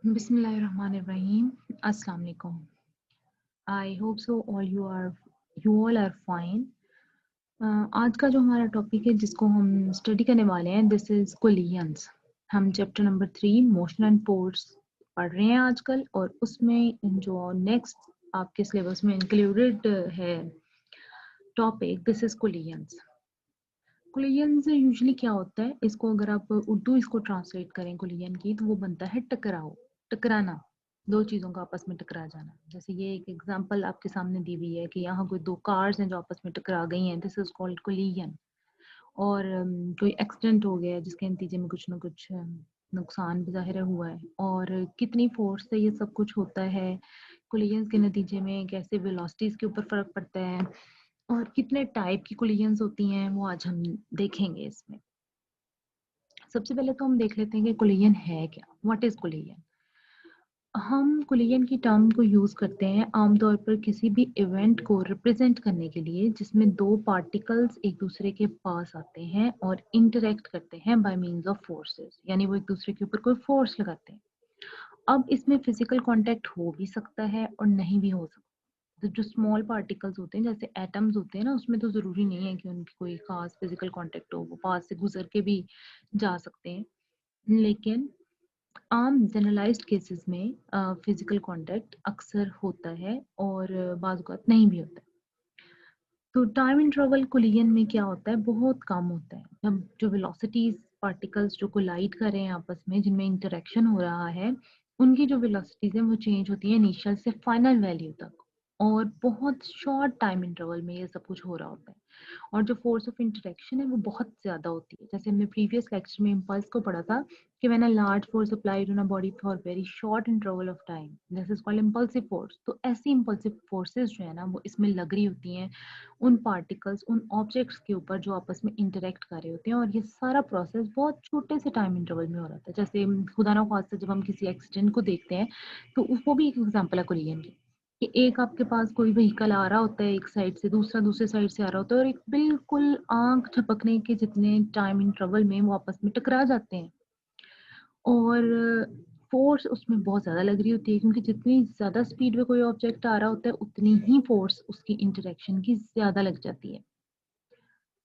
Bismillahirrahmanirrahim. Assalamu alaikum. I hope so you all are fine. आज का जो हमारा टॉपिक है जिसको हम स्टडी करने वाले हैं दिस इज कोलियंस। हम chapter number 3 motion and force पढ़ रहे हैं आजकल, और उसमें जो नेक्स्ट आपके सिलेबस में इंक्लूडेड है टॉपिक दिस इज कोलियंस। कोलियंस यूजुअली क्या होता है, इसको अगर आप उर्दू इसको ट्रांसलेट करें कोलियन की, तो वो बनता है टकराव, टकराना, दो चीज़ों का आपस में टकरा जाना। जैसे ये एक एग्जांपल आपके सामने दी हुई है कि यहाँ कोई दो कार्स हैं जो आपस में टकरा गई हैं, दिस इज कॉल्ड कोलियन। और कोई एक्सीडेंट हो गया है जिसके नतीजे में कुछ ना कुछ नुकसान ज़ाहिर हुआ है, और कितनी फोर्स से ये सब कुछ होता है, कोलिजन्स के नतीजे में कैसे वेलोसिटीज़ के ऊपर फ़र्क पड़ता है, और कितने टाइप की कोलिजन्स होती हैं वो आज हम देखेंगे इसमें। सबसे पहले तो हम देख लेते हैं कि कोलिजन है क्या, व्हाट इज़ कोलिजन। हम कोलिजन की टर्म को यूज़ करते हैं आमतौर पर किसी भी इवेंट को रिप्रेजेंट करने के लिए जिसमें दो पार्टिकल्स एक दूसरे के पास आते हैं और इंटरेक्ट करते हैं बाय मींस ऑफ फोर्सेस, यानी वो एक दूसरे के ऊपर कोई फोर्स लगाते हैं। अब इसमें फिजिकल कांटेक्ट हो भी सकता है और नहीं भी हो सकता। तो जो स्मॉल पार्टिकल्स होते हैं जैसे एटम्स होते हैं ना, उसमें तो ज़रूरी नहीं है कि उनकी कोई खास फिजिकल कांटेक्ट हो, वो पास से गुजर के भी जा सकते हैं। लेकिन आम जनरलाइज्ड केसेस में फिजिकल कांटेक्ट अक्सर होता है और बाज़ औक़ात नहीं भी होता है। तो टाइम इंटरवल कोलिजन में क्या होता है, बहुत कम होता है। जब जो वेलोसिटीज पार्टिकल्स जो कोलाइड कर रहे हैं आपस में, जिनमें इंटरेक्शन हो रहा है, उनकी जो वेलोसिटीज हैं वो चेंज होती है इनिशियल से फाइनल वैल्यू तक, और बहुत शॉर्ट टाइम इंटरवल में ये सब कुछ हो रहा होता है। और जो फोर्स ऑफ इंटरेक्शन है वो बहुत ज़्यादा होती है। जैसे हमने प्रीवियस लेक्चर में इम्पल्स को पढ़ा था कि when a large force applied on a body for very short interval of time, this is called impulsive force. तो ऐसी इम्पल्सिव फोर्सेस जो है ना वो इसमें लग रही होती हैं उन पार्टिकल्स, उन ऑब्जेक्ट्स के ऊपर जो आपस में इंटरेक्ट कर रहे होते हैं, और ये सारा प्रोसेस बहुत छोटे से टाइम इंटरवल में हो रहा था। जैसे खुदा ना खास्ता जब हम किसी एक्सीडेंट को देखते हैं तो वो भी एक एग्जाम्पल है कोलिजन की, कि एक आपके पास कोई व्हीकल आ रहा होता है एक साइड से, दूसरा दूसरे साइड से आ रहा होता है, और एक बिल्कुल आंख झपकने के जितने टाइम इंटरवल में वो आपस में टकरा जाते हैं। और फोर्स उसमें बहुत ज़्यादा लग रही होती है, क्योंकि जितनी ज़्यादा स्पीड में कोई ऑब्जेक्ट आ रहा होता है उतनी ही फोर्स उसकी इंटरेक्शन की ज़्यादा लग जाती है।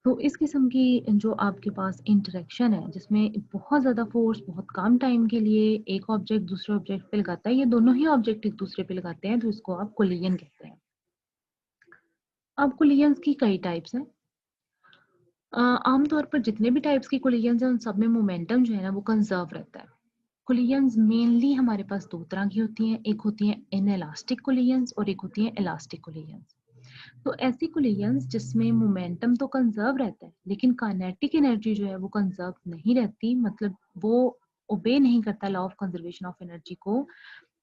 तो इस किस्म की जो आपके पास इंटरेक्शन है जिसमें बहुत ज़्यादा फोर्स बहुत कम टाइम के लिए एक ऑब्जेक्ट दूसरे ऑब्जेक्ट पे लगाता है, ये दोनों ही ऑब्जेक्ट एक दूसरे पे लगाते हैं, तो इसको आप कोलिजन कहते हैं। अब कोलिजन्स की कई टाइप्स हैं। आमतौर पर जितने भी टाइप्स की कोलिजन्स हैं उन सब में मोमेंटम जो है ना वो कंजर्व रहता है। कोलिजन्स मेनली हमारे पास दो तरह की होती हैं, एक होती हैं इनएलास्टिक कोलिजन्स और एक होती हैं इलास्टिक कोलिजन्स। तो ऐसी कोलिजन्स जिसमें मोमेंटम तो कंजर्व रहता है लेकिन काइनेटिक एनर्जी जो है वो कंजर्व नहीं रहती, मतलब वो ओबे नहीं करता law of conservation of energy को,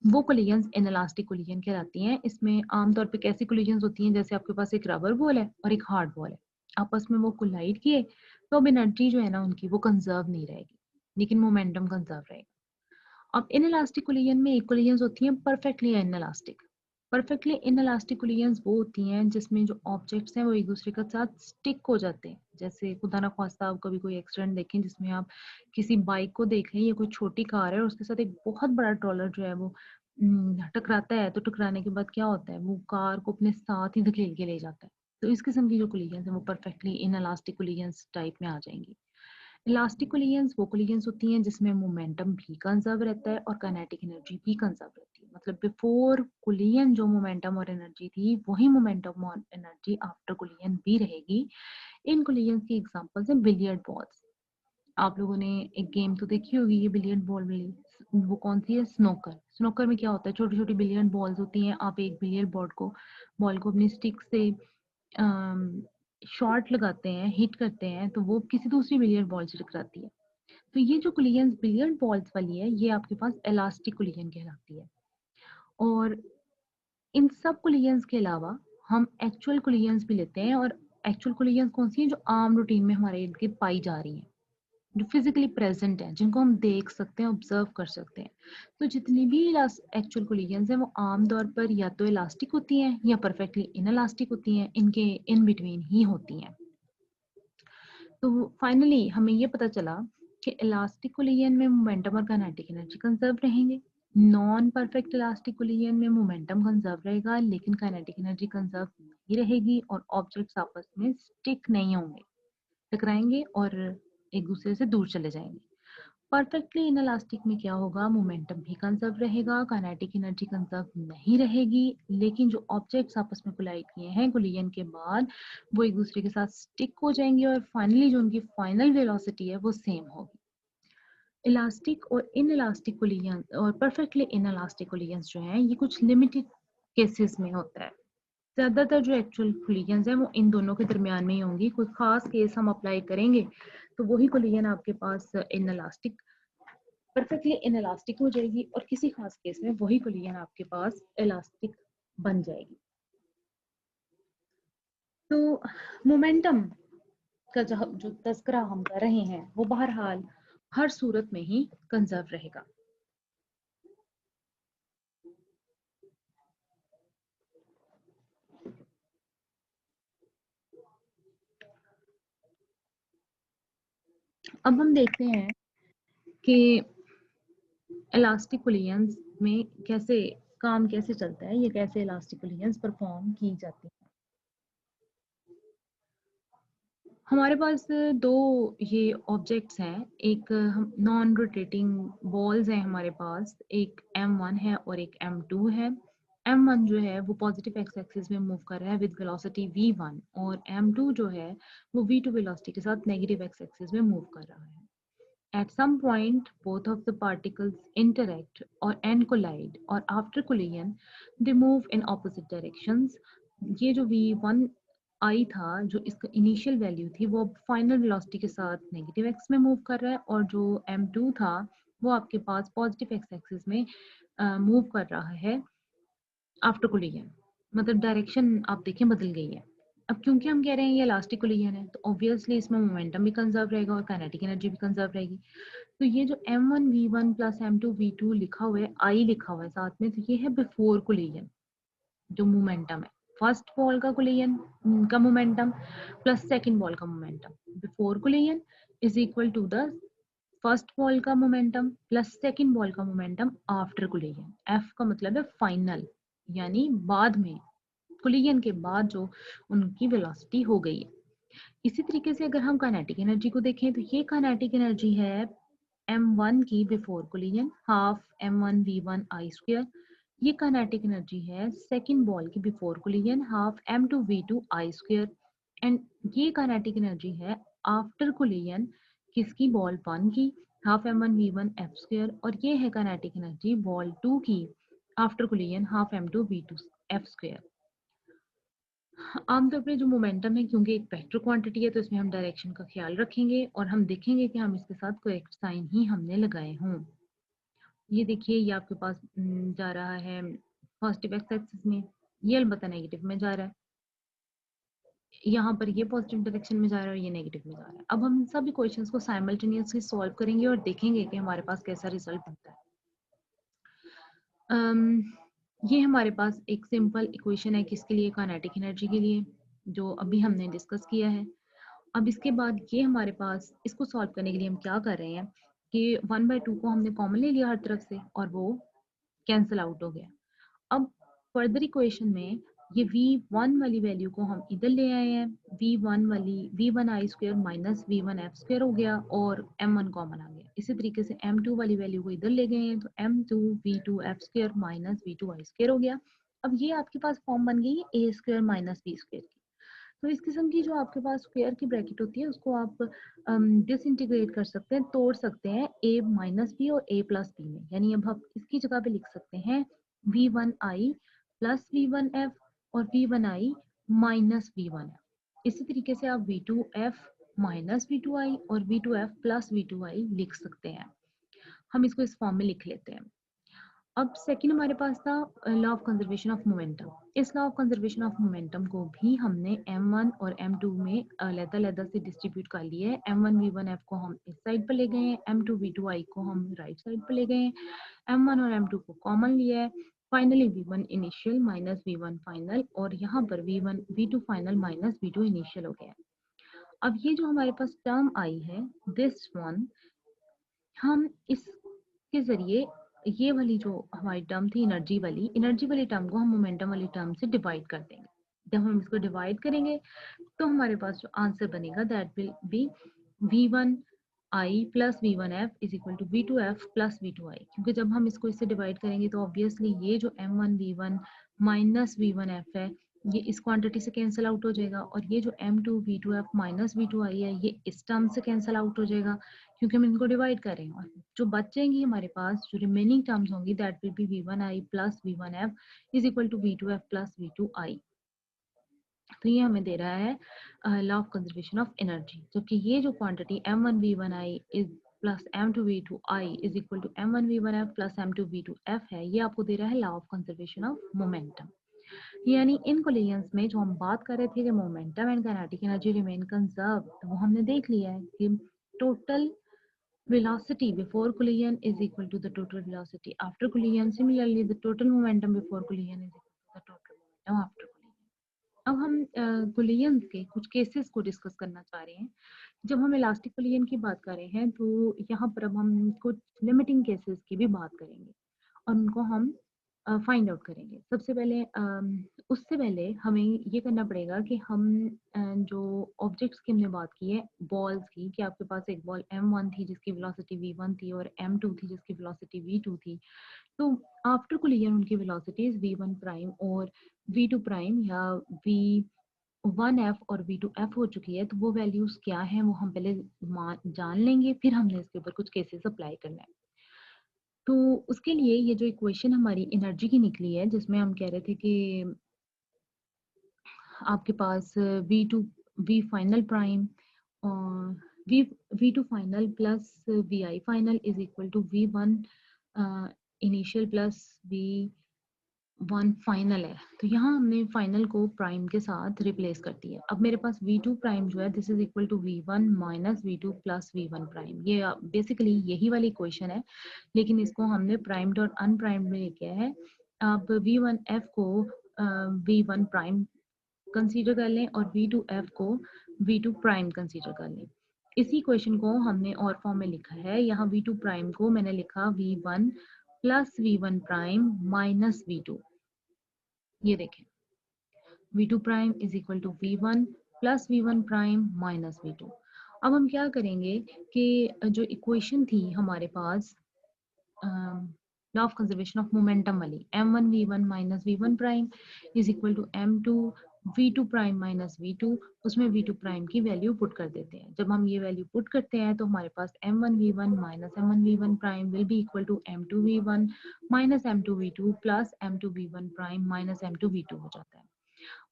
वो कोलिजन्स इनएलास्टिक कोलिजन कहलाती हैं। इसमें आमतौर पे कैसी कोलिजन्स होती हैं, जैसे आपके पास एक रबर बॉल है और एक हार्ड बॉल है, आपस में वो कोलाइड किए तो अब एनर्जी जो है ना उनकी वो कंजर्व नहीं रहेगी, लेकिन मोमेंटम कंजर्व रहेगा। अब इनइलास्टिक कोलिजन में एक कोलिजन्स होती हैं perfectly inelastic. Perfectly inelastic collisions वो होती हैं जिसमें जो ऑब्जेक्ट्स हैं वो एक दूसरे के साथ स्टिक हो जाते हैं। जैसे खुदा ना खास्ता आप कभी कोई एक्सीडेंट देखें जिसमें आप किसी बाइक को देख लें या कोई छोटी कार है और उसके साथ एक बहुत बड़ा ट्रॉलर जो है वो टकराता है, तो टकराने के बाद क्या होता है, वो कार को अपने साथ ही धकेल के ले जाता है। तो इस किस्म की जो कोलिजन्स हैं वो परफेक्टली इनइलास्टिक कोलिजन्स टाइप में आ जाएंगी। इलास्टिक कोलिजन्स वो कोलिजन्स होती हैं जिसमें मोमेंटम भी कंजर्व रहता है और काइनेटिक एनर्जी भी कंजर्व रहती है। मतलब बिफोर कोलिजन जो मोमेंटम और एनर्जी थी वही मोमेंटम और एनर्जी आफ्टर कोलिजन भी रहेगी। इन कोलिजन्स की एग्जांपल्स हैं बिलियर्ड बॉल्स। आप लोगों ने एक गेम तो देखी होगी ये बिलियर्ड बॉल वाली, वो कौन सी है, स्नोकर। स्नोकर में क्या होता है, छोटी छोटी बिलियर्ड बॉल्स होती हैं, आप एक बिलियर्ड बॉल को अपनी स्टिक से शॉट लगाते हैं, हिट करते हैं, तो वो किसी दूसरी बिलियर्ड बॉल से टकराती है। तो ये जो कोलिजन बिलियर्ड बॉल्स वाली है ये आपके पास इलास्टिक कोलिजन कहलाती है। और इन सब कोलिजन्स के अलावा हम एक्चुअल कोलिजन्स भी लेते हैं, और एक्चुअल कोलिजन्स कौन सी हैं, जो आम रूटीन में हमारे इर्द गिर्द पाई जा रही हैं, जो फिजिकली प्रेजेंट है, जिनको हम देख सकते हैं, ऑब्जर्व कर सकते हैं। तो जितनी भी एक्चुअल कोलिजन्स हैं वो आमतौर पर या तो इलास्टिक होती हैं या परफेक्टली इनइलास्टिक होती हैं, इनके इन बिटवीन ही होती हैं। तो फाइनली हमें ये पता चला कि इलास्टिक कोलिजन में मोमेंटम और काइनेटिक एनर्जी कंजर्व रहेंगे, नॉन परफेक्ट इलास्टिक कोलिजन में मोमेंटम कंजर्व रहेगा लेकिन काइनेटिक एनर्जी कंजर्व नहीं रहेगी और ऑब्जेक्ट्स आपस में स्टिक नहीं होंगे, टकराएंगे और एक दूसरे से दूर चले जाएंगे। परफेक्टली इनइलास्टिक में क्या होगा, मोमेंटम भी कंजर्व रहेगा, काइनेटिक एनर्जी कंजर्व नहीं रहेगी, लेकिन जो ऑब्जेक्ट्स आपस में कोलाइड किए हैं कोलिजन के बाद वो एक दूसरे के साथ स्टिक हो जाएंगे और फाइनली जो उनकी फाइनल वेलोसिटी है वो सेम होगी। इलास्टिक और इनइलास्टिक कोलिजन और परफेक्टली इनइलास्टिक कोलिजन्स जो हैं ये कुछ लिमिटेड केसेस में होता है। ज़्यादातर जो एक्चुअल कोलिजन्स हैं वो इन दोनों के दरमियान में ही होंगी। कोई खास केस हम अप्लाई करेंगे तो वही कोलिजन आपके पास इनइलास्टिक परफेक्टली इनइलास्टिक हो जाएगी और किसी खास केस में वही कोलिजन आपके पास इलास्टिक बन जाएगी। तो मोमेंटम का जो तस्करा हम कर रहे हैं वो बहरहाल हर सूरत में ही कंजर्व रहेगा। अब हम देखते हैं कि इलास्टिक कोलिजन्स में कैसे काम कैसे चलता है, ये कैसे इलास्टिक कोलिजन्स परफॉर्म की जाती है। हमारे पास दो ये ऑब्जेक्ट्स हैं, एक नॉन रोटेटिंग बॉल्स हैं हमारे पास, एक m1 है और एक m2 है। m1 जो है वो पॉजिटिव एक्स एक्सिस में मूव कर रहा है विद वेलोसिटी v1 और m2 जो है वो v2 वेलोसिटी के साथ नेगेटिव एक्स एक्सिस में मूव कर रहा है। At some point, both of the particles interact or and collide, or after collision, they move in opposite directions. ये जो v1 I था, जो इसका इनिशियल वैल्यू थी, वो अब फाइनल वेलोसिटी के साथ नेगेटिव एक्स में मूव कर रहा है और जो m2 था वो आपके पास पॉजिटिव एक्स एक्सिस में मूव कर रहा है आफ्टर कोलिजन। मतलब डायरेक्शन आप देखें बदल गई है। अब क्योंकि हम कह रहे हैं ये इलास्टिक कोलिजन है तो ऑब्वियसली इसमें मोमेंटम भी कंजर्व रहेगा और काइनेटिक एनर्जी भी कंजर्व रहेगी। तो ये जो m1 v1 plus m2 v2 लिखा हुआ है, I लिखा हुआ है साथ में, तो ये है बिफोर कोलिजन जो मोमेंटम है। फर्स्ट बॉल का कोलिजन का मोमेंटम प्लस सेकंड बॉल का momentum before collision is equal to the first ball का मोमेंटम प्लस सेकंड बॉल का मोमेंटम आफ्टर कोलिजन। F का मतलब है फाइनल, यानी बाद में, कोलिजन के बाद जो उनकी वेलोसिटी हो गई है। इसी तरीके से अगर हम काइनेटिक एनर्जी को देखें तो ये काइनेटिक एनर्जी है m1 की before collision half m1 v1 I square. ये काइनेटिक एनर्जी है सेकंड बॉल की before collision half m2 v2 I square. And ये काइनेटिक एनर्जी है आफ्टर कोलिजन किसकी, बॉल 1 की, half m1 v1 f square. और ये है काइनेटिक एनर्जी बॉल 2 की after collision half m2 v2 f square. आमतौर पे जो मोमेंटम है क्योंकि एक वेक्टर क्वांटिटी है तो इसमें हम डायरेक्शन का ख्याल रखेंगे और हम देखेंगे कि हम इसके साथ करेक्ट साइन ही हमने लगाए हों। ये देखिए ये आपके पास जा रहा है पॉजिटिव एक्स एक्सिस में, ये अलबत्ता नेगेटिव में जा रहा है, यहाँ पर ये पॉजिटिव डायरेक्शन में जा रहा है और ये नेगेटिव में जा रहा है। अब हम सभी क्वेश्चंस को साइमल्टेनियसली सॉल्व करेंगे और देखेंगे कि हमारे पास कैसा रिजल्ट बनता है। ये हमारे पास एक सिंपल इक्वेशन है किसके लिए, काइनेटिक एनर्जी के लिए, जो अभी हमने डिस्कस किया है। अब इसके बाद ये हमारे पास इसको सॉल्व करने के लिए हम क्या कर रहे हैं कि 1/2 को हमने कॉमन ले लिया हर तरफ से और वो कैंसिल आउट हो गया। अब फर्दर इक्वेशन में ये v1 वाली वैल्यू को हम इधर ले आए हैं, v1 I square minus v1 f square हो गया और m1 कॉमन आ गया। इसी तरीके से m2 वाली वैल्यू को इधर ले गए हैं तो m2 v2 f square minus v2 I square हो गया। अब ये आपके पास फॉर्म बन गई है a square minus b square की। तो इस किस्म की जो आपके पास स्क्वायर की ब्रैकेट होती है उसको आप डिसइंटीग्रेट कर सकते हैं, तोड़ सकते हैं a माइनस बी और a प्लस बी में। यानी अब आप इसकी जगह पे लिख सकते हैं v1i प्लस v1f और v1i माइनस v1f। इसी तरीके से आप v2f माइनस v2i और v2f प्लस v2i लिख सकते हैं। हम इसको इस फॉर्म में लिख लेते हैं। अब सेकंड हमारे पास था law of conservation of momentum. इस law of conservation of momentum को भी हमने m1 और m2 में अलग-अलग से डिस्ट्रीब्यूट कर लिए हैं। m1 v1 f को हम इस साइड पर ले गए हैं, m2 v2 i को हम राइट साइड पर ले गए हैं, m1 और m2 को कॉमन लिया है। Finally v1 initial minus v1 final और यहाँ पर v1 v2 final minus v2 initial हो गया। अब ये जो हमारे पास टर्म आई है, दिस वन हम इसके ज़रिए ये वाली जो हमारी टर्म थी एनर्जी वाली टर्म को हम मोमेंटम वाली टर्म से डिवाइड कर देंगे। जब हम इसको डिवाइड करेंगे तो हमारे पास जो आंसर बनेगा that will be v1i plus v1f is equal to v2f plus v2i, क्योंकि जब हम इसको इससे डिवाइड करेंगे तो ऑब्वियसली ये जो m1v1 माइनस v1f है ये इस क्वांटिटी से कैंसिल आउट हो जाएगा, और ये जो m2v2f माइनस v2i है ये इस टर्म से कैंसिल आउट हो जाएगा क्योंकि हम इनको डिवाइड कर रहे हैं। और जो बचेंगी हमारे पास जो रिमेनिंग टर्म्स होंगी that will be v1i plus v1f is equal to v2f plus v2i। तो ये हमें दे रहा है law of conservation of energy, जबकि ये जो quantity m1v1i is plus m2v2i is equal to m1v1f plus m2v2f है, ये आपको दे रहा है law of conservation of momentum. यानी इन कोलिजन्स में जो हम बात कर रहे थे कि momentum and kinetic energy remain conserve, तो वो हमने देख लिया है कि total velocity before collision is equal to the total velocity after collision. Similarly, the total momentum before collision is equal to the total momentum after collision. अब हम collisions के कुछ केसेस को डिस्कस करना चाह रहे हैं। जब हम इलास्टिक कोलिजन की बात कर रहे हैं तो यहाँ पर अब हम कुछ लिमिटिंग केसेस की भी बात करेंगे और उनको हम फाइंड आउट करेंगे। सबसे पहले उससे पहले हमें ये करना पड़ेगा कि हम जो ऑब्जेक्ट्स की हमने बात की है बॉल्स की, कि आपके पास एक बॉल m1 थी जिसकी वेलोसिटी v1 थी और m2 थी जिसकी वेलोसिटी v2 थी। तो आफ्टर कोलिजन उनकी वेलोसिटीज v1 प्राइम और v2 प्राइम या v1f और v2f हो चुकी है। तो वो वैल्यूज क्या हैं वो हम पहले जान लेंगे, फिर हमने इसके ऊपर कुछ केसेस अप्लाई करना है। तो उसके लिए ये जो इक्वेशन हमारी एनर्जी की निकली है जिसमें हम कह रहे थे कि आपके पास v फाइनल प्राइम और v2 final plus vi final is equal to v1 initial plus v1 final है। तो यहाँ हमने फाइनल को प्राइम के साथ रिप्लेस कर दिया। अब मेरे पास v2 प्राइम जो है this is equal to v1 minus v2 plus v1 prime. ये बेसिकली यही वाली इक्वेशन है, लेकिन इसको हमने प्राइम्ड और अनप्राइम्ड में लिखा है। अब v1f को v1 प्राइम कंसीडर कर लें और v2f को v2 प्राइम कंसीडर कर लें। इसी क्वेश्चन को हमने और फॉर्म में लिखा है। यहाँ v2 प्राइम को मैंने लिखा v1 plus v1 prime minus v2। ये देखें v2 prime is equal to v1 plus v1 prime minus v2। अब हम क्या करेंगे कि जो इक्वेशन थी हमारे पास law of conservation of momentum वाली m1 v1 minus v1 prime is equal to m2 v2 prime minus v2, उसमें v2 प्राइम की वैल्यू पुट कर देते हैं। जब हम ये वैल्यू पुट करते हैं तो हमारे पास m1 v1 minus m1 v1 prime will be equal to m2 v1 minus m2 v2 plus m2 v1 prime minus m2 v2 हो जाता है।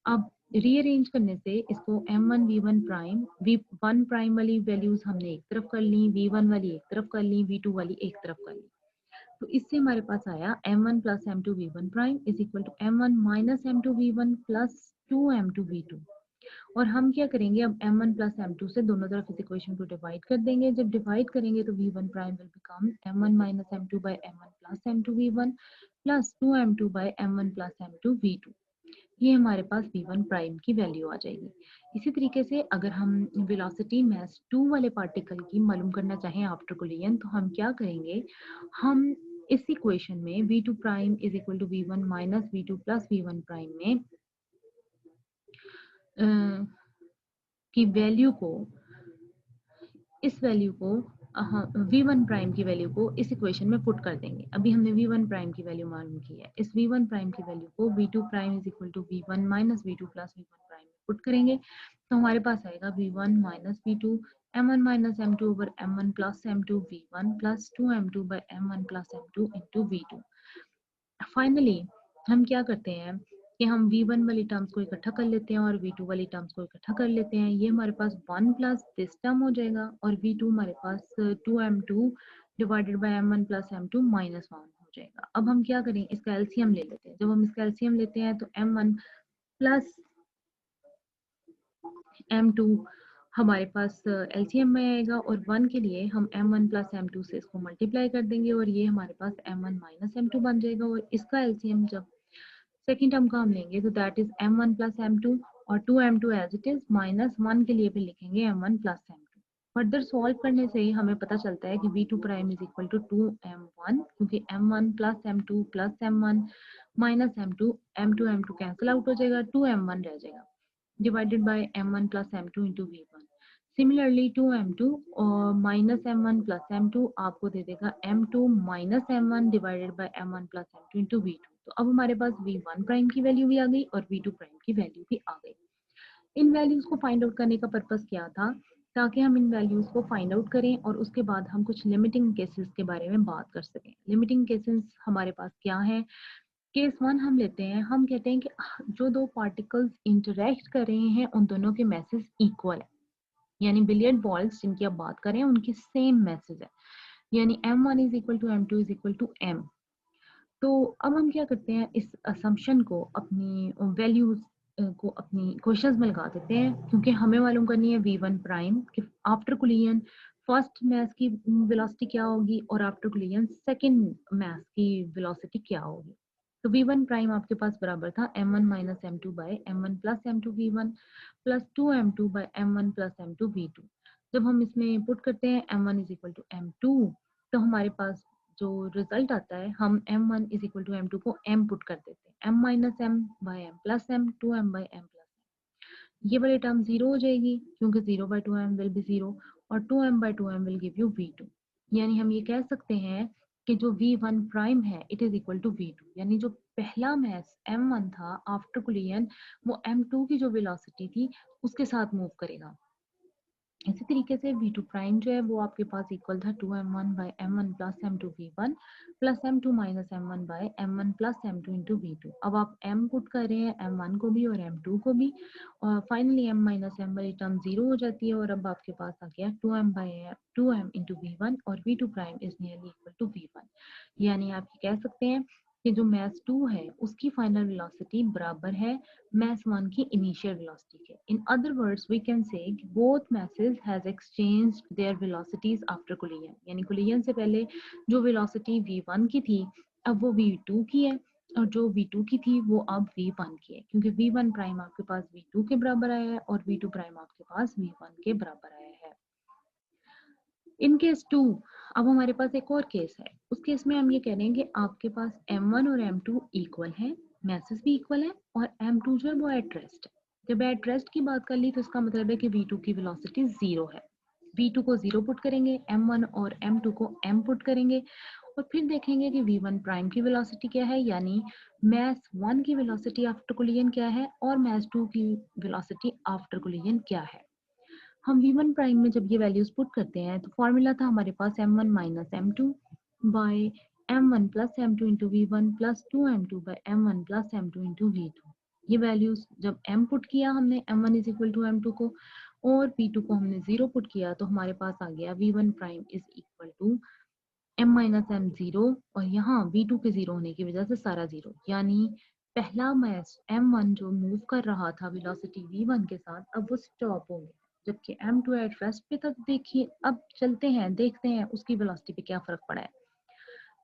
अब रीअरेंज करने से इसको m1 v1 prime v1 prime वाली वैल्यूज हमने एक तरफ कर ली, v1 वाली एक तरफ कर ली, v2 वाली एक तरफ कर ली। तो इससे हमारे पास आया m1 plus m2 v1 prime is equal to m1 minus m2 v1 plus 2m2 v2। और हम क्या करेंगे अब m1 प्लस m2 से दोनों तरफ इस इक्वेशन को डिवाइड कर देंगे। जब डिवाइड करेंगे तो v1 prime will become m1 minus m2 by m1 plus m2 v1 plus 2m2 by m1 plus m2 v2। ये हमारे पास v1 प्राइम की वैल्यू आ जाएगी। इसी तरीके से अगर हम वेलोसिटी मास 2 वाले पार्टिकल की मालूम करना चाहें आफ्टर कोलिजन तो हम क्या करेंगे, हम इस इक्वेशन में v2 prime is equal to v1 minus v2 plus v1 prime में की वैल्यू को इस वैल्यू को v1 प्राइम की वैल्यू को इस इक्वेशन में पुट कर देंगे। अभी हमने v1 प्राइम की वैल्यू मालूम की है, इस v1 प्राइम की वैल्यू को v2 prime is equal to v1 minus v2 plus v1 prime में पुट करेंगे तो हमारे पास आएगा v1 minus v2 m1 minus m2 over m1 plus m2 v1 plus 2m2 by m1 plus m2 into v2। Finally हम क्या करते हैं कि हम v1 वाली टर्म्स को इकट्ठा कर लेते हैं और v2 वाली टर्म्स को इकट्ठा कर लेते हैं। ये हमारे पास 1 प्लस दिस टर्म हो जाएगा और v2 हमारे पास 2m2 divided by m1 plus m2 minus 1 हो जाएगा। अब हम क्या करें, इसका एलसीएम ले लेते हैं। जब हम इसका एलसीएम लेते हैं तो m1 प्लस m2 हमारे पास एलसीएम में आएगा और 1 के लिए हम m1 प्लस m2 से इसको मल्टीप्लाई कर देंगे और ये हमारे पास m1 माइनस m2 बन जाएगा। और इसका एलसीएम जब सेकेंड टर्म का हम लेंगे तो that is m1 plus m2 और 2m2 as it is minus 1 के लिए भी लिखेंगे m1 plus m2। Further solve करने से ही हमें पता चलता है कि v2 prime is equal to 2m1, क्योंकि m1 plus m2 plus m1 minus m2 cancel out हो जाएगा, 2m1 रह जाएगा, divided by m1 plus m2 into v1। Similarly 2m2 और माइनस m1 प्लस m2 आपको दे देगा m2 minus m1 divided by m1 plus m2 into v2। तो अब हमारे पास v1 प्राइम की वैल्यू भी आ गई और v2 प्राइम की वैल्यू भी आ गई। इन वैल्यूज को फाइंड आउट करने का पर्पस क्या था? ताकि हम इन वैल्यूज को फाइंड आउट करें और उसके बाद हम कुछ लिमिटिंग केसेस के बारे में बात कर सकें। लिमिटिंग केसेस हमारे पास क्या है? केस 1 हम लेते हैं, हम कहते हैं कि जो दो पार्टिकल्स इंटरेक्ट कर रहे हैं उन दोनों के मैसेज इक्वल है, यानी बिलियर्ड बॉल्स जिनकी आप बात करें उनकी सेम मैसेज है, यानी m1 is equal to m2 is equal to m। तो अब हम क्या करते हैं, इस असम्पशन को अपनी वैल्यूज को अपनी क्वेश्चंस में लगा देते हैं, क्योंकि हमें मालूम करनी है v1 प्राइम कि आफ्टर कोलिजन फर्स्ट मास की वेलोसिटी क्या होगी और आफ्टर कोलिजन सेकंड मास की वेलोसिटी क्या होगी। तो v1 प्राइम आपके पास बराबर था m1 minus m2 by m1 plus m2 v1 plus 2m2 by m1 plus m2 v2। जब हम इसमें पुट करते हैं m1 is equal to m2, तो हमारे पास जो रिजल्ट आता है, हम m1 is equal to m2 को m पुट कर देते हैं, m minus m by m plus m, 2m by m plus m। ये वाली टर्म जीरो हो जाएगी क्योंकि 0 बाय 2m विल बी 0 और 2m by 2m will give you v2। यानी हम ये कह सकते हैं कि जो v1 प्राइम है it is equal to v2, यानी जो पहला मैस m1 था आफ्टर कोलिजन वो m2 की जो वेलोसिटी थी उसके साथ मूव करेगा। इसी तरीके से v2 प्राइम जो है वो आपके पास इक्वल था 2m1 by m1 plus m2 v1 plus m2 minus m1 by m1 plus m2 into v2। अब आप m पुट कर रहे हैं m1 को भी और m2 को भी, और फाइनली m माइनस m वाली टर्म जीरो हो जाती है और अब आपके पास आ गया 2m by 2m into v1 और v2 prime is nearly equal to v1। यानी आप कह सकते हैं कि जो मैस 2 है उसकी फाइनल वेलोसिटी बराबर है mass 1 की initial velocity के। In other words, we can say both masses has exchanged their velocities after collision, यानी collision से पहले जो velocity v1 की थी अब वो v2 की है और जो v2 की थी वो अब v1 की है, क्योंकि v1 प्राइम आपके पास v2 के बराबर आया है और v2 प्राइम आपके पास v1 के बराबर आया है। इन केस 2 अब हमारे पास एक और केस है, उस केस में हम ये कह रहे हैं कि आपके पास m1 और m2 इक्वल है, मैसेज भी इक्वल है और m2 जो है वो एट रेस्ट है। जब एट रेस्ट की बात कर ली तो इसका मतलब है कि v2 की वेलोसिटी 0 है। v2 को 0 पुट करेंगे, m1 और m2 को m पुट करेंगे और फिर देखेंगे कि v1 प्राइम की वेलोसिटी क्या है, यानी मैस 1 की वेलोसिटी आफ्टर कोलिजन क्या है और मैस 2 की वेलोसिटी आफ्टर कोलिजन क्या है। हम v1 प्राइम में जब ये वैल्यूज पुट करते हैं तो फॉर्मूला था हमारे पास m1 minus m2 by m1 plus m2 into v1 plus 2m2 by m1 plus m2 into v2। ये वैल्यूज जब m पुट किया हमने m1 is equal to m2 को और v2 को हमने 0 पुट किया तो हमारे पास आ गया v1 prime is equal to m minus m 0 और यहाँ v2 के 0 होने की वजह से सारा 0, यानी पहला मैच m1 जो मूव कर रहा था वेलोसिटी v1 के साथ अब वो स्टॉप हो गया, जबकि m2 एट रेस्ट पे तक देखिए। अब चलते हैं देखते हैं उसकी वेलोसिटी पे क्या फर्क पड़ा है।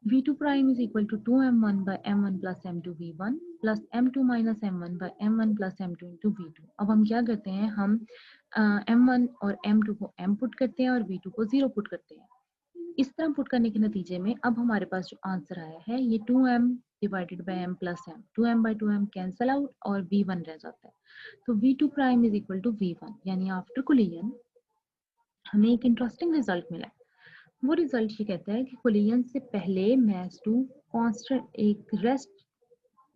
v2 prime is equal to 2m1 by m1 plus m2 v1 plus m2 minus m1 by m1 plus m2 into v2। अब हम क्या करते हैं, हम m1 और m2 को m पुट करते हैं और v2 को 0 पुट करते हैं। इस तरह पुट करने के नतीजे में अब हमारे पास जो आंसर आया है ये 2m divided by m plus m, 2m by 2m cancel out और v1 रह जाता है। तो v2 prime is equal to v1, यानी आफ्टर कोलिजन हमें एक इंटरेस्टिंग रिजल्ट मिला है। वो रिजल्ट ये कहता है कि कोलिजन से पहले मैस 2 कांस्टेंट एक रेस्ट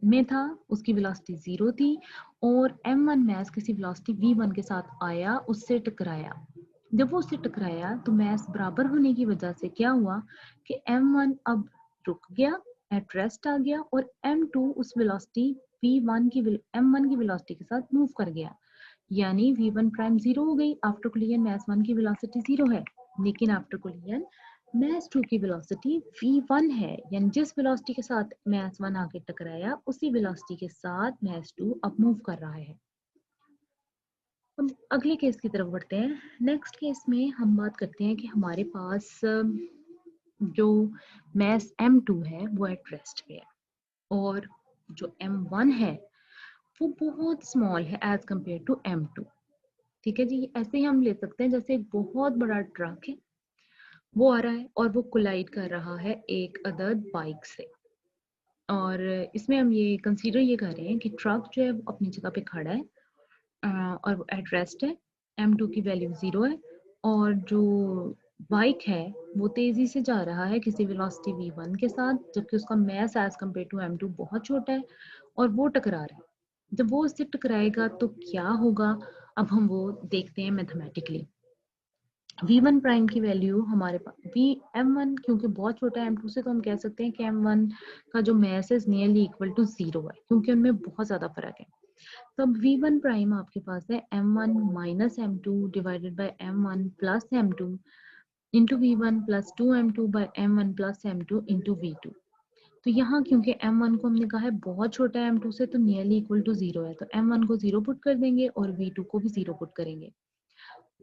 में था, उसकी वेलोसिटी 0 थी और m1 मैस किसी वेलोसिटी v1 के साथ आया, उससे टकराया। जब वो उससे टकराया तो मैस बराबर होने की वजह से क्या हुआ कि m1 अब रुक गया, एट रेस्ट आ गया और m2 उस वेलोसिटी v1 की m1 की वेलोसिटी के साथ मूव कर गया, यानी v1 प्राइम 0 हो गई। आफ्टर कोलिजन मैस 1 की वेलोसिटी 0 है, लेकिन आफ्टर कोलिजन मैस 2 की वेलोसिटी v1 है, यानी जिस वेलोसिटी के साथ मैस 1 आके टकराया उसी वेलोसिटी के साथ मैस 2 अब मूव कर रहा है। हम अगले केस की तरफ बढ़ते हैं। नेक्स्ट केस में हम बात करते हैं कि हमारे पास जो मैस m2 है वो एट रेस्ट पे है और जो m1 है वो बहुत स्मॉल है एज कंपेयर टू m2। ठीक है जी। ऐसे ही हम ले सकते हैं, जैसे एक बहुत बड़ा ट्रक है, वो आ रहा है और वो कोलाइड कर रहा है एक अदर बाइक से, और इसमें हम ये कंसीडर ये कर रहे हैं कि ट्रक जो है वो अपनी जगह पे खड़ा है और वो एट रेस्ट है, m2 की वैल्यू 0 है, और जो बाइक है वो तेजी से जा रहा है किसी वेलोसिटी v1 के साथ, जबकि उसका मास एज कम्पेयर टू m2 बहुत छोटा है और वो टकरा रहा है। जब वो उससे टकराएगा तो क्या होगा, अब हम वो देखते हैं मैथमेटिकली। v1 प्राइम की वैल्यू हमारे पास m1 क्योंकि बहुत छोटा है m2 से, तो हम कह सकते हैं कि m1 का जो मास है नियरली इक्वल टू 0 है, क्योंकि उनमें बहुत ज्यादा फर्क है। तो अब v1 प्राइम आपके पास है m1 minus m2 divided by m1 plus m2 into v1 plus 2m2 by m1 plus m2 into v2। तो यहाँ क्योंकि m1 को हमने कहा है बहुत छोटा है m2 से, तो नियरली इक्वल टू 0 है, तो m1 को 0 पुट कर देंगे और v2 को भी 0 पुट करेंगे।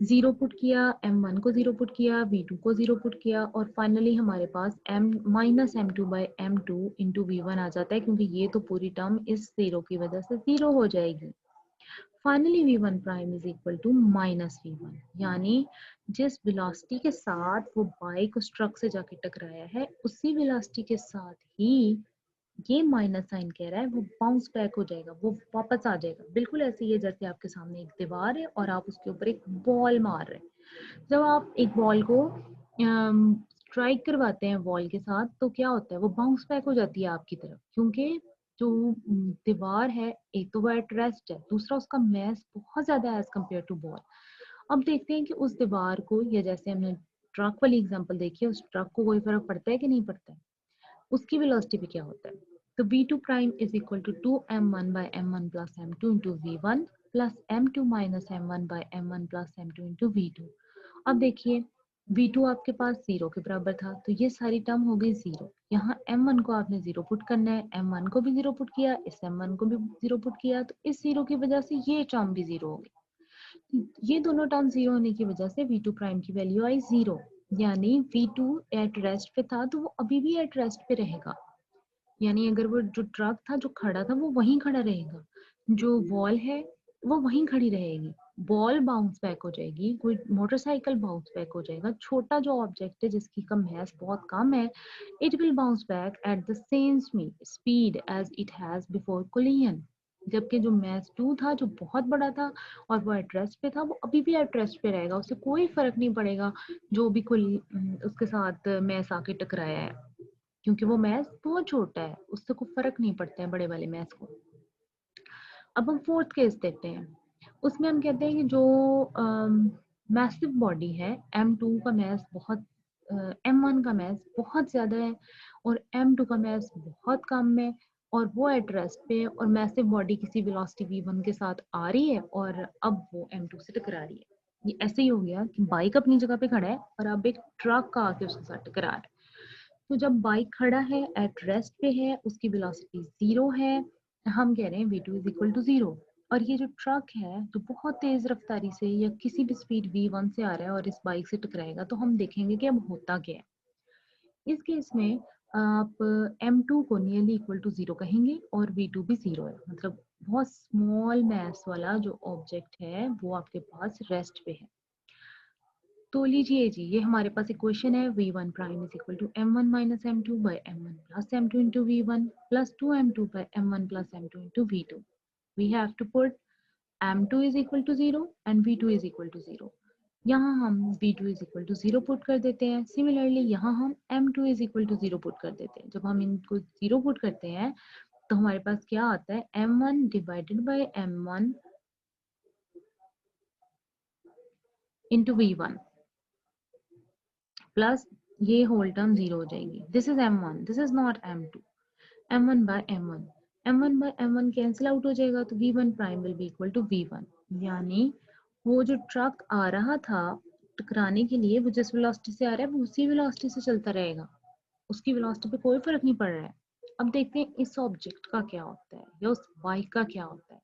0 पुट किया, m1 को 0 पुट किया, v2 को 0 पुट किया, और फाइनली हमारे पास m minus m2 by m2 into v1 आ जाता है, क्योंकि ये तो पूरी टर्म इस 0 की वजह से 0 हो जाएगी। Finally v1 prime is equal to minus v1, यानी जिस वेलोसिटी के साथ वो बाइक उस ट्रक से जाके टकराया है, उसी वेलोसिटी के साथ ही ये माइनस साइन कह रहा है वो बाउंस बैक हो जाएगा, वो वापस आ जाएगा। बिल्कुल ऐसे ही है जैसे आपके सामने एक दीवार है और आप उसके ऊपर एक बॉल मार रहे हैं। जब आप एक बॉल को स्ट्राइक करवाते हैं वॉल के साथ, तो क्या होता है, वो बाउंस बैक हो जाती है आपकी तरफ, क्योंकि जो दीवार है, एक तो वो एट रेस्ट है, दूसरा उसका मास बहुत ज्यादा है एज कम्पेयर टू बॉल। अब देखते हैं कि उस दीवार को, या जैसे हमने ट्रक वाली एग्जांपल देखी है, उस ट्रक को कोई फर्क पड़ता है कि नहीं पड़ता है, उसकी वेलोसिटी पे क्या होता है। तो v2 prime is equal to 2m1 by m1 plus m2 into v1 plus m2 minus m1 by m1 plus m2 into v2। अब देखिए v2 आपके पास 0 के बराबर था, तो ये सारी टर्म हो गई 0। यहाँ m1 को आपने 0 पुट करना है, m1 को भी 0 पुट किया, इस m1 को भी 0 पुट किया, तो इस 0 की वजह से ये टर्म भी 0 हो गई। ये दोनों टर्म 0 होने की वजह से v2 प्राइम की वैल्यू आई 0, यानी v2 एट रेस्ट पे था तो वो अभी भी एट रेस्ट पे रहेगा, यानी अगर वो जो ट्रक था जो खड़ा था वो वहीं खड़ा रहेगा, जो वॉल है वो वहीं खड़ी रहेगी। बॉल बाउंस बैक हो जाएगी, कोई मोटरसाइकिल बाउंस बैक हो जाएगा, छोटा जो ऑब्जेक्ट है जिसकी का मास बहुत कम है, it will bounce back at the same speed as it has before collision. जबकि जो मास 2 था जो बहुत बड़ा था और वो एट रेस्ट पे था, वो अभी भी एट रेस्ट पे रहेगा, उससे कोई फर्क नहीं पड़ेगा जो भी कुल उसके साथ मास आके टकराया है, क्योंकि वो मैस बहुत छोटा है, उससे कोई फर्क नहीं पड़ता है बड़े वाले मैस को। अब हम फोर्थ केस देखते हैं, उसमें हम कहते हैं कि जो मैसिव बॉडी है, m2 का मैस बहुत m1 का मैस बहुत ज्यादा है और m2 का मैस बहुत कम है, और वो एट रेस्ट पे है, और मैसिव बॉडी किसी वेलोसिटी v1 के साथ आ रही है और अब वो m2 से टकरा रही है। ये ऐसे ही हो गया कि बाइक अपनी जगह पे खड़ा है और अब एक ट्रक आके उसके साथ टकरा रहा है। तो जब बाइक खड़ा है, एट रेस्ट पे है, उसकी वेलोसिटी 0 है, हम कह रहे हैं v2 इज इक्वल टू 0। और ये जो ट्रक है जो बहुत तेज रफ्तारी से या किसी भी स्पीड v1 से आ रहा है और इस बाइक से टकराएगा, तो हम देखेंगे कि अब होता क्या है। इस केस में आप m2 को नियरली इक्वल टू 0 कहेंगे और v2 भी 0 है, मतलब बहुत स्मॉल मैस वाला जो ऑब्जेक्ट है वो आपके पास रेस्ट पे है। तो लीजिए जी, ये हमारे पास इक्वेशन है v1 prime is equal to m1 minus m2 by m1 plus m2 into v1 plus 2m2 by m1 plus m2 into v2। We have to put m2 is equal to 0 and v2 is equal to 0। यहाँ हम v2 is equal to 0 put कर देते हैं। Similarly यहाँ हम m2 is equal to 0 put कर देते हैं। जब हम इनको 0 पुट करते हैं तो हमारे पास क्या आता है, m1 divided by m1 into v1 plus ये होल टर्म 0 हो जाएगी। This is m1, this is not m2। m1 by m1, m1 by m1 cancel out हो जाएगा, तो v1 prime will be equal to v1, यानी वो जो truck आ रहा था टकराने के लिए, वो जिस वेलोसिटी से आ रहा है वो उसी वेलोसिटी से चलता रहेगा, उसकी वेलोसिटी पे कोई फर्क नहीं पड़ रहा है। अब देखते हैं इस ऑब्जेक्ट का क्या होता है या उस बाइक का क्या होता है।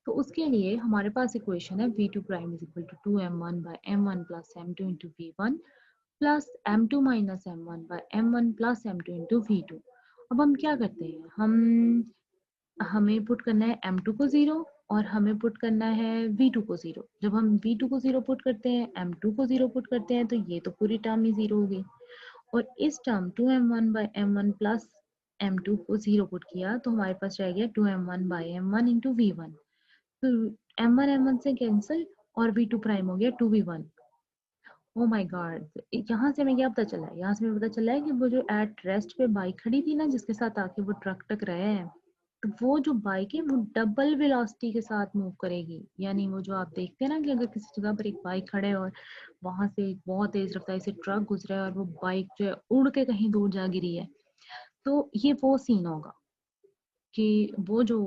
तो उसके लिए हमारे पास इक्वेशन है v2 prime is equal to 2m1 by m1 plus m2 into v1 plus m2 minus m1 by m1 plus m2 into v2। अब हम क्या करते हैं, हमें पुट करना है m2 को 0 और हमें पुट करना है v2 को 0। जब हम v2 को 0 पुट करते हैं, m2 को 0 पुट करते हैं, तो ये तो पूरी टर्म ही 0 हो गई। और इस term 2m1 by m1 plus m2 को 0 पुट किया तो हमारे पास रह गया 2m1 by m1 into v1। तो m1 m1 से कैंसिल और v2 प्राइम हो गया 2v1। ओ माय गॉड, यहाँ से हमें क्या पता चला है? यहाँ से हमें पता चला है कि वो जो एट रेस्ट पे बाइक खड़ी थी ना, जिसके साथ आके वो ट्रक टकराया है, तो वो जो बाइक है वो डबल वेलोसिटी के साथ मूव करेगी। यानी वो जो आप देखते हैं ना कि अगर किसी जगह पर एक बाइक खड़े है और वहां से एक बहुत तेज रफ्तार से ट्रक गुजरा है और वो बाइक जो है उड़ के कहीं दूर जा गिरी है, तो ये वो सीन होगा कि वो जो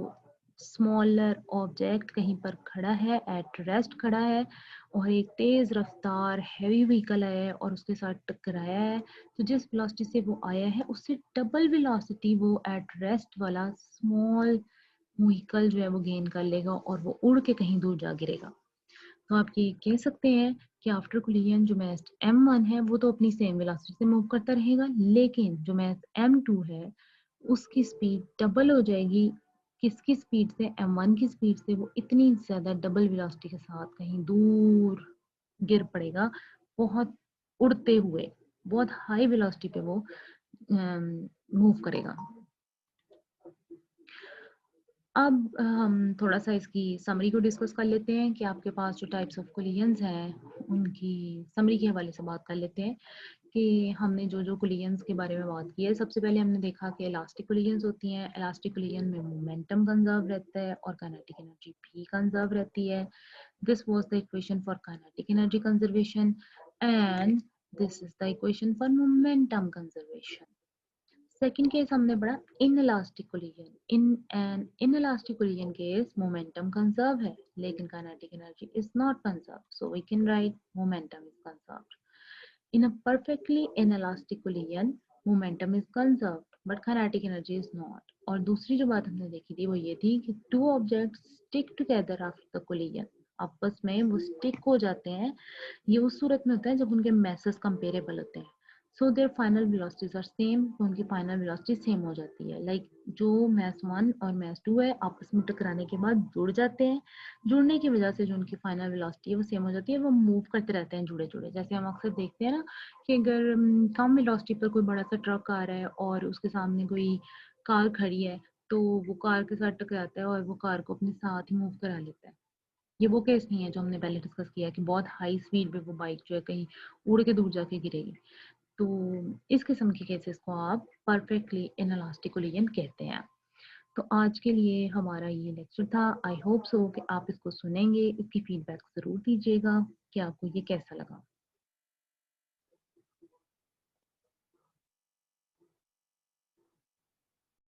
स्मॉलर ऑब्जेक्ट कहीं पर खड़ा है, एट रेस्ट खड़ा है, और एक तेज रफ्तार हैवी व्हीकल है और उसके साथ टकराया है, तो जिस वेलोसिटी से वो आया है उससे डबल वेलोसिटी वो एट रेस्ट वाला स्मॉल व्हीकल जो है वो गेन कर लेगा और वो उड़ के कहीं दूर जा गिरेगा। तो आप ये कह सकते हैं कि आफ्टर कोलिजन जो मास m1 है वो तो अपनी सेम वेलोसिटी से मूव करता रहेगा, लेकिन जो मास m2 है उसकी स्पीड डबल हो जाएगी। किसकी स्पीड से? m1 की स्पीड से। वो इतनी ज्यादा डबल वेलोसिटी के साथ कहीं दूर गिर पड़ेगा, बहुत उड़ते हुए, बहुत हाई वेलोसिटी पे वो मूव करेगा। अब हम थोड़ा सा इसकी समरी को डिस्कस कर लेते हैं कि आपके पास जो टाइप्स ऑफ कोलिजन्स हैं उनकी समरी के हवाले से बात कर लेते हैं कि हमने जो जो कोलिजन्स के बारे में बात की है। सबसे पहले हमने देखा कि इलास्टिक कोलिजन्स होती हैं। इलास्टिक कोलिजन में मोमेंटम कंजर्व रहता है और काइनेटिक एनर्जी भी कंजर्व रहती है। This was the equation for kinetic energy conservation and this is the equation for momentum conservation. Second case हमने पढ़ा inelastic collision. In an inelastic collision case momentum conserve है लेकिन kinetic energy is not conserve, so we can write momentum is conserved. In a perfectly inelastic collision, momentum is conserved, but kinetic energy is not. और दूसरी जो बात हमने देखी थी वो ये थी कि two objects stick together after the collision, आपस में वो स्टिक हो जाते हैं। ये उस सूरत में होता है जब उनके masses comparable होते हैं, so their final velocities are same, तो उनकी final velocity सेम हो जाती है। लाइक जो mass 1 और mass 2 है आपस में टकराने के बाद जुड़ जाते हैं, जुड़ने की वजह से जो उनकी फाइनल वेलोसिटी है वो सेम हो जाती है, वो मूव करते रहते हैं जुड़े जुड़े। जैसे हम अक्सर देखते हैं ना कि अगर कम वेलोसिटी पर कोई बड़ा सा ट्रक आ रहा है और उसके सामने कोई कार खड़ी है, तो वो कार के साथ टकराता है और वो कार को अपने साथ ही मूव करा लेता है। ये वो केस नहीं है जो हमने पहले डिस्कस किया कि बहुत हाई स्पीड पे वो बाइक जो है कहीं उड़ के दूर जाके गिरेगी। तो इस किस्म के केसेस को आप परफेक्टली इनइलास्टिक कोलिजन कहते हैं। तो आज के लिए हमारा ये लेक्चर था। आई होप सो कि आप इसको सुनेंगे, इसकी फीडबैक ज़रूर दीजिएगा कि आपको ये कैसा लगा।